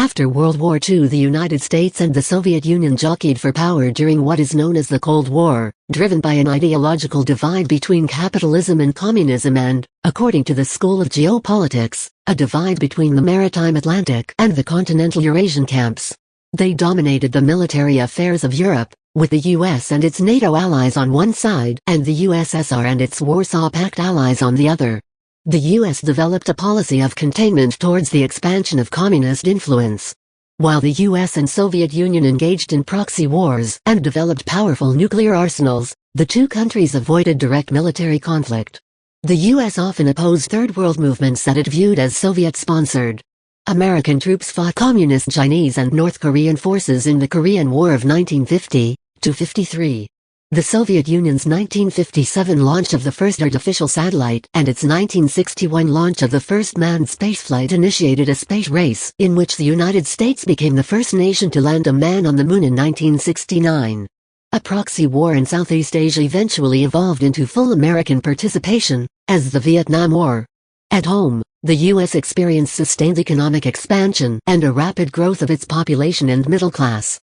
After World War II, the United States and the Soviet Union jockeyed for power during what is known as the Cold War, driven by an ideological divide between capitalism and communism and, according to the School of Geopolitics, a divide between the maritime Atlantic and the continental Eurasian camps. They dominated the military affairs of Europe, with the US and its NATO allies on one side and the USSR and its Warsaw Pact allies on the other. The US developed a policy of containment towards the expansion of communist influence. While the US and Soviet Union engaged in proxy wars and developed powerful nuclear arsenals, the two countries avoided direct military conflict. The US often opposed Third World movements that it viewed as Soviet-sponsored. American troops fought Communist Chinese and North Korean forces in the Korean War of 1950–53. The Soviet Union's 1957 launch of the first artificial satellite and its 1961 launch of the first manned spaceflight initiated a space race in which the United States became the first nation to land a man on the moon in 1969. A proxy war in Southeast Asia eventually evolved into full American participation, as the Vietnam War. At home, the U.S. experienced sustained economic expansion and a rapid growth of its population and middle class.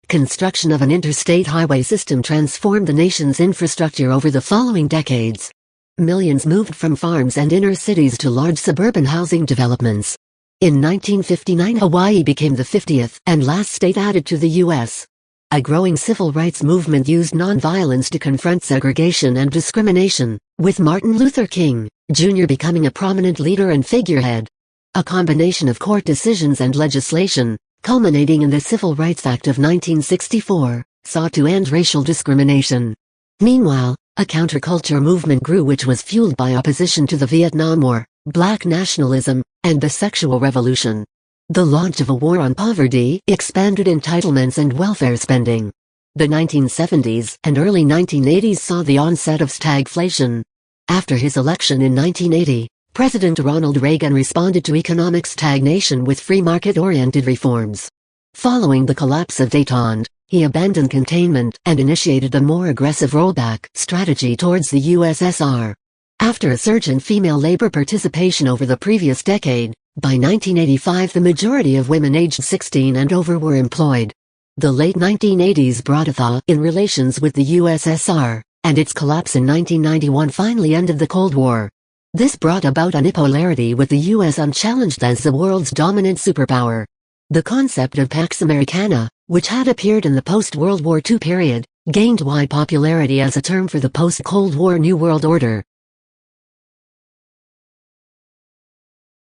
Construction of an interstate highway system transformed the nation's infrastructure over the following decades. Millions moved from farms and inner cities to large suburban housing developments. In 1959, Hawaii became the 50th and last state added to the U.S. A growing civil rights movement used nonviolence to confront segregation and discrimination, with Martin Luther King, Jr. becoming a prominent leader and figurehead. A combination of court decisions and legislation, culminating in the Civil Rights Act of 1964, sought to end racial discrimination. Meanwhile, a counterculture movement grew which was fueled by opposition to the Vietnam War, black nationalism, and the sexual revolution. The launch of a war on poverty expanded entitlements and welfare spending. The 1970s and early 1980s saw the onset of stagflation. After his election in 1980, President Ronald Reagan responded to economic stagnation with free market-oriented reforms. Following the collapse of détente, he abandoned containment and initiated a more aggressive rollback strategy towards the USSR. After a surge in female labor participation over the previous decade, by 1985 the majority of women aged 16 and over were employed. The late 1980s brought a thaw in relations with the USSR, and its collapse in 1991 finally ended the Cold War. This brought about unipolarity with the U.S. unchallenged as the world's dominant superpower. The concept of Pax Americana, which had appeared in the post-World War II period, gained wide popularity as a term for the post-Cold War New World Order.